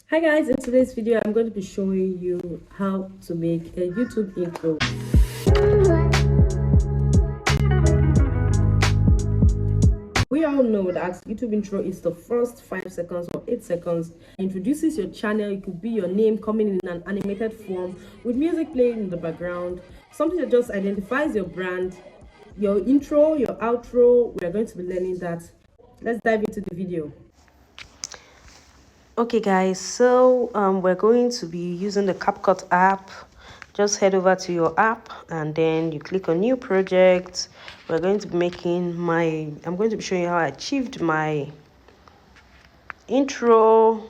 Hi guys, in today's video I'm going to be showing you how to make a YouTube intro. We all know that YouTube intro is the first 5 seconds or 8 seconds. It introduces your channel. It could be your name coming in an animated form with music playing in the background, something that just identifies your brand. Your intro, your outro, we are going to be learning that. Let's dive into the video. Okay guys, so we're going to be using the CapCut app. Just head over to your app and then you click on new project. We're going to be I'm going to be showing you how I achieved my intro.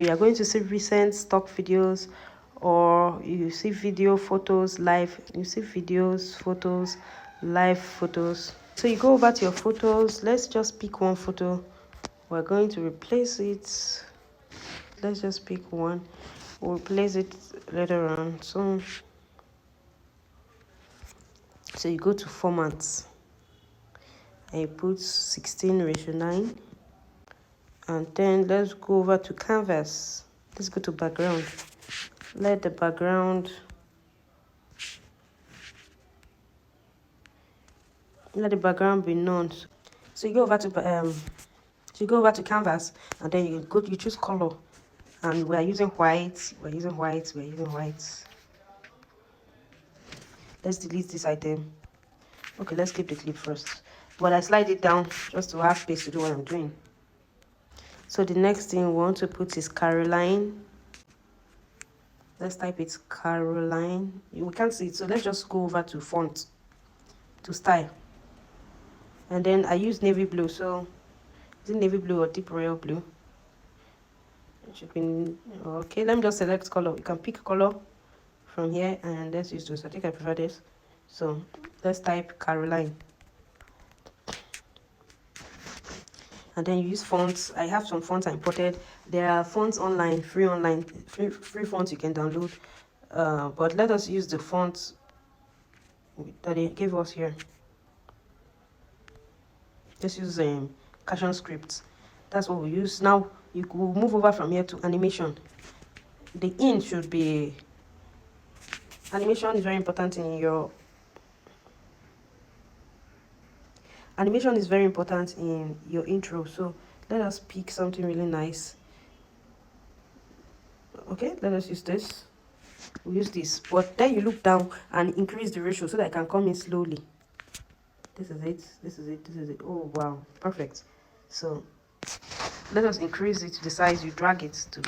You are going to see recent stock videos, or you see video, photos, live, you see videos, photos, live photos. So you go over to your photos. Let's just pick one photo. We're going to replace it. Let's just pick one. We'll replace it later on. So you go to formats and you put 16:9, and then let's go over to canvas. Let's go to background. Let the background be none. So you go over to canvas, and then you choose color, and we're using white. Let's delete this item. Okay, let's keep the clip first, but I slide it down just to have space to do what I'm doing. So the next thing we want to put is Caroline. Let's type it Caroline. We can't see it, so let's just go over to font, to style, and then I use navy blue. So is it navy blue or deep royal blue? It should be okay. Let me just select color. You can pick color from here, and let's use this. I think I prefer this. So let's type Caroline, and then you use fonts. I have some fonts I imported. There are fonts online, free fonts you can download, but let us use the fonts that they gave us here. Just use caption script. That's what we use. Now you will move over from here to animation. The in should be animation is very important in your intro. So let us pick something really nice. Okay, let us use this. We'll use this, but then you look down and increase the ratio so that I can come in slowly. This is it. Oh wow, perfect. So let us increase it to the size. You drag it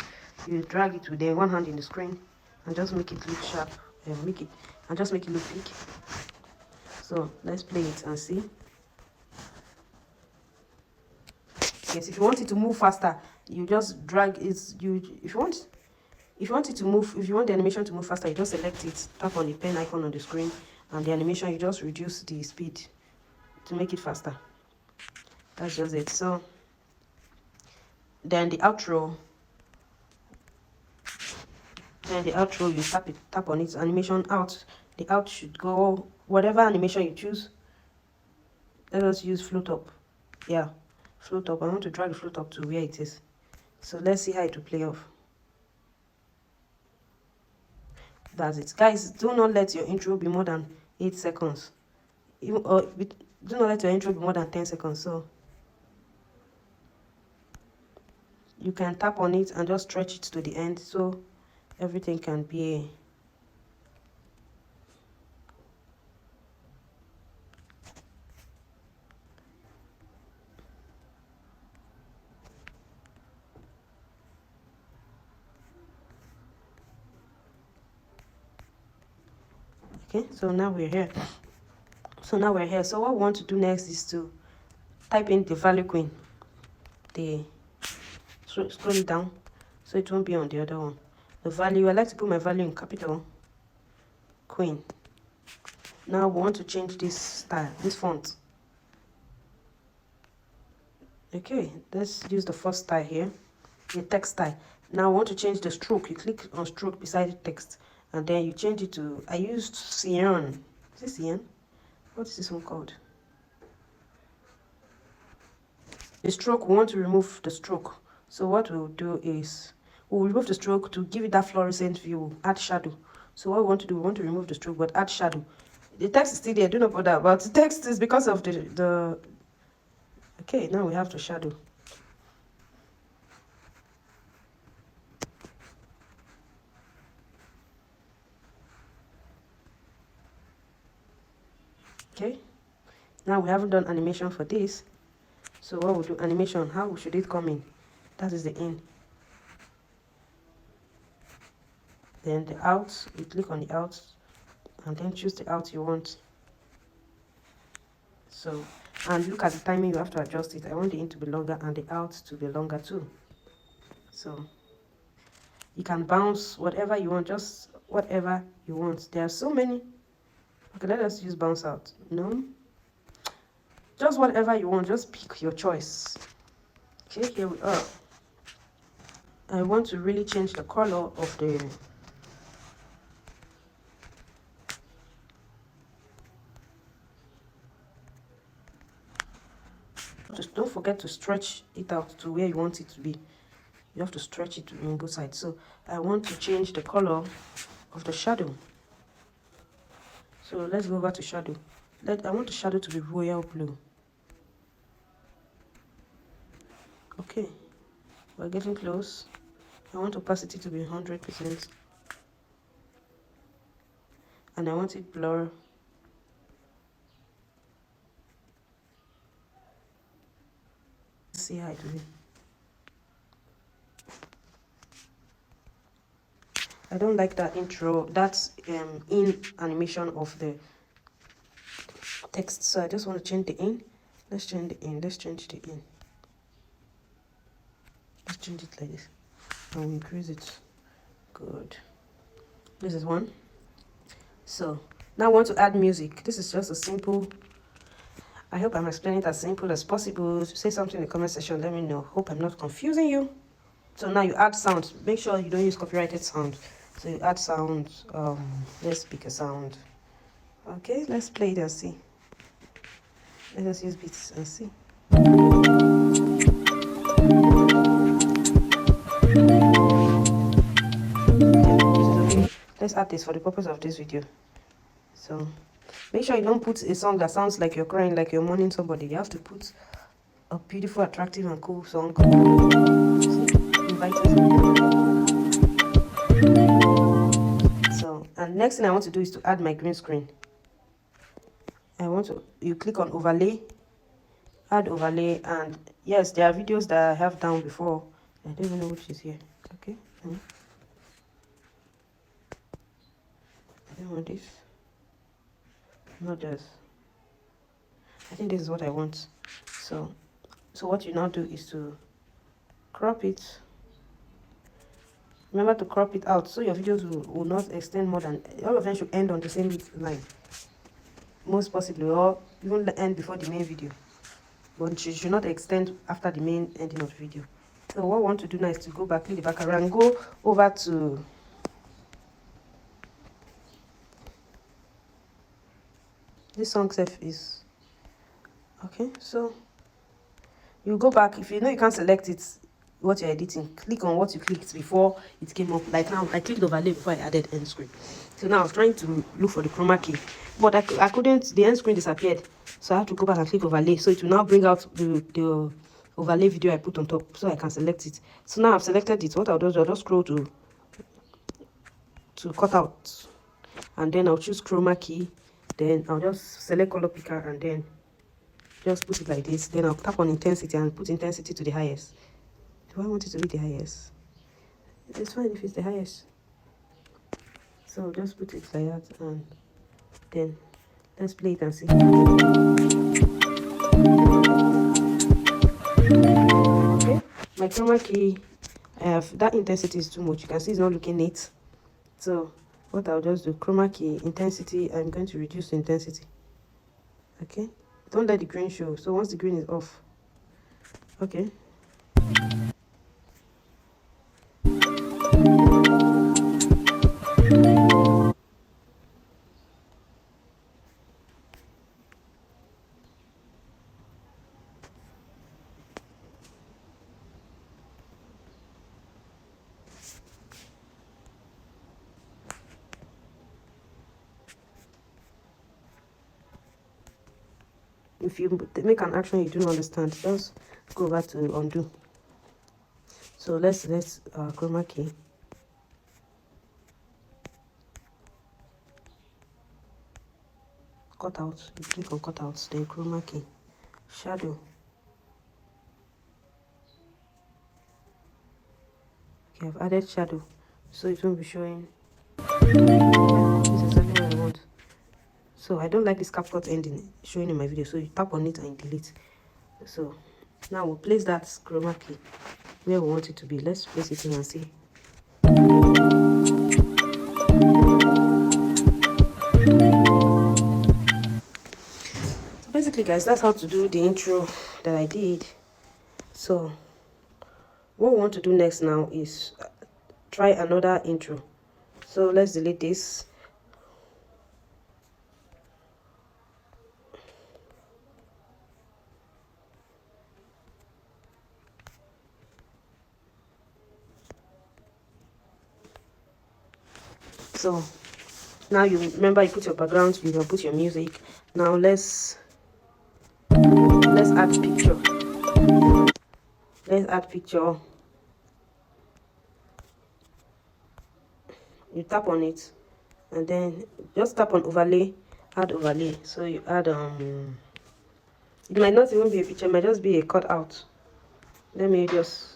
with the one hand in the screen and just make it look sharp, and just make it look big. So let's play it and see. Yes, if you want it to move faster, you just drag it. If you want the animation to move faster, you just select it, tap on the pen icon on the screen, and the animation, you just reduce the speed to make it faster. That's just it. So then the outro, you tap on it, animation out. The out should go whatever animation you choose. Let us use float up. Yeah, float up. I want to drag the float up to where it is. So let's see how it will play off. That's it, guys. Do not let your intro be more than 8 seconds. Do not let your intro be more than 10 seconds. So you can tap on it and just stretch it to the end, so everything can be okay. So now we're here. So what we want to do next is to type in the value queen. Scroll it down so it won't be on the other one. The value, I like to put my value in capital, queen. Now we want to change this style, this font. Okay, let's use the first style here, the text style. Now I want to change the stroke. You click on stroke beside the text, and then you change it to, I used cyan. Is this cyan? What is this one called? the stroke, we want to remove the stroke. So what we'll do is we'll remove the stroke to give it that fluorescent view, add shadow. So what we want to do, we want to remove the stroke but add shadow. The text is still there, do not bother about the text. Is because of the okay, now we have the shadow. Okay, now we haven't done animation for this. So what we'll do, animation, how should it come in? That is the in. Then the out, you click on the out and then choose the out you want. So, and look at the timing, you have to adjust it. I want the in to be longer and the out to be longer too. So you can bounce whatever you want, just whatever you want. There are so many. Okay, let us use bounce out. No, just whatever you want, just pick your choice. Okay, here we are. I want to really change the color of the just don't forget to stretch it out to where you want it to be. You have to stretch it on both sides. So I want to change the color of the shadow. So let's go over to shadow. I want the shadow to be royal blue. Okay, we're getting close. I want opacity to be 100%. And I want it blur. See how it will be. I don't like that intro, that's in animation of the text. So I just want to change the in. Let's change the in. Let's change the in. Let's change it like this. And we'll increase it. Good. This is one. So now I want to add music. This is just a simple. I hope I'm explaining it as simple as possible. Say something in the comment section. Let me know. Hope I'm not confusing you. So now you add sound. Make sure you don't use copyrighted sound. So you add sound. Let's pick a sound. Okay, let's play it and see. Let us use beats and see. Let's add this for the purpose of this video. So make sure you don't put a song that sounds like you're crying, like you're mourning somebody. You have to put a beautiful, attractive, and cool song. So, and next thing I want to do is to add my green screen. You click on overlay, add overlay, and yes, there are videos that I have done before. I don't even know which is here. Okay. I don't want this. Not this. I think this is what I want. So what you now do is to crop it. Remember to crop it out so your videos will not extend more than, all of them should end on the same line, most possibly, or even end before the main video, but it should not extend after the main ending of the video. So what I want to do now is to go back, click the back around, go over to this song self is okay. So you go back. If you know you can't select it, what you're editing, click on what you clicked before it came up. Like now I clicked overlay before I added end screen. So now I was trying to look for the chroma key, but I couldn't. The end screen disappeared, so I have to go back and click overlay. So it will now bring out the overlay video I put on top, so I can select it. So now I've selected it. What I'll do is I'll just scroll to cut out, and then I'll choose chroma key. Then I'll just select color picker and then just put it like this. Then I'll tap on intensity and put intensity to the highest. Do I want it to be the highest? It's fine if it's the highest. So just put it like that, and then let's play it and see. Okay, my chroma key, I have that intensity is too much. You can see it's not looking neat. So what I'll just do, chroma key intensity, I'm going to reduce the intensity. Okay, don't let the green show. So once the green is off, okay. if you make an action you don't understand, just go back to undo. So let's chroma key. Cut out. You click on cut out, then chroma key. Shadow. Okay, I've added shadow, so it won't be showing. This is exactly what I want. So I don't like this CapCut ending showing in my video, so you tap on it and delete. So now we'll place that chroma key where we want it to be. Let's place it in and see. So basically guys, that's how to do the intro that I did. So what we want to do next now is try another intro. So let's delete this. So now you remember you put your background, you can put your music. Now let's add picture. Let's add picture. You tap on it and then just tap on overlay, add overlay. So you add it might not even be a picture, it might just be a cutout. Let me just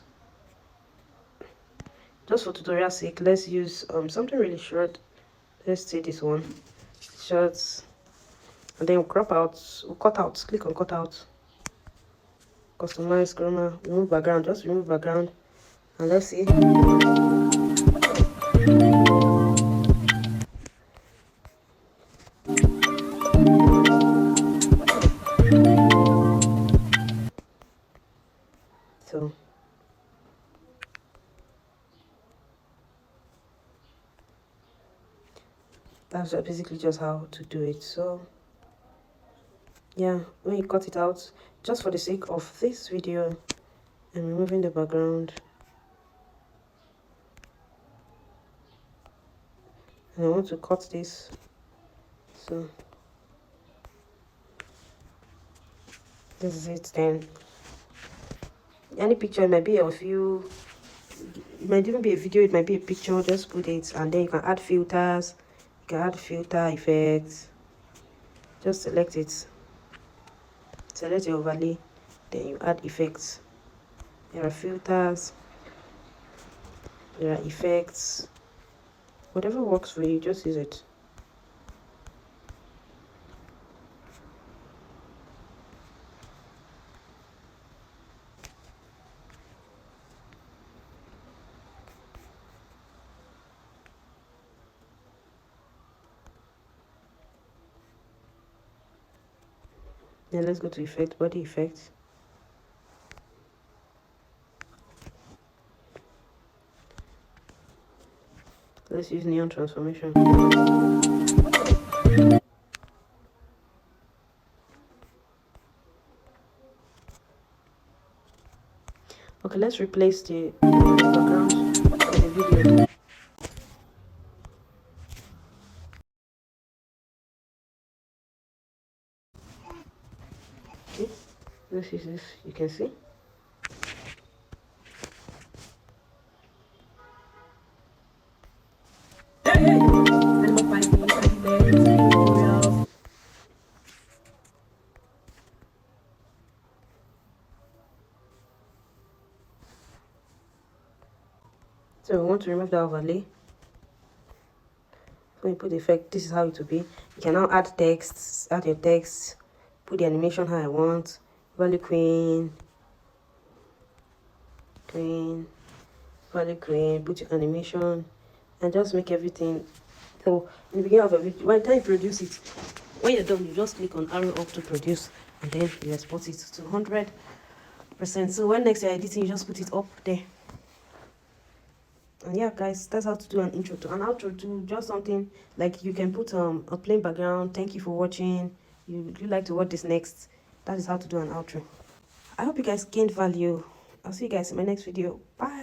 for tutorial sake, let's use something really short. Let's say this one, short, and then we'll crop out, we'll cut out, click on cut out, customize chroma, remove background, just remove background, and let's see. So that's basically just how to do it. So yeah, when you cut it out, just for the sake of this video, I'm removing the background, and I want to cut this. So this is it. Then any picture, it might be of you, it might even be a video, it might be a picture, just put it, and then you can add filters, you can add filter effects. Just select it, select your overlay, then you add effects. There are filters, there are effects, whatever works for you, just use it. Then let's go to effect, body effects. Let's use neon transformation. Okay, let's replace the background with the video. Okay, this is this, you can see. So we want to remove that overlay. When you put the effect, this is how it will be. You can now add text, add your text, put the animation how I want, value queen, value queen, put your animation, and just make everything. So in the beginning of a video, by the time you produce it, when you're done, you just click on arrow up to produce, and then you export it to 100%. So when next you're editing, you just put it up there. And yeah guys, that's how to do an intro to an outro to just something like you can put a plain background. Thank you for watching. You like to watch this next. That is how to do an outro. I hope you guys gained value. I'll see you guys in my next video. Bye.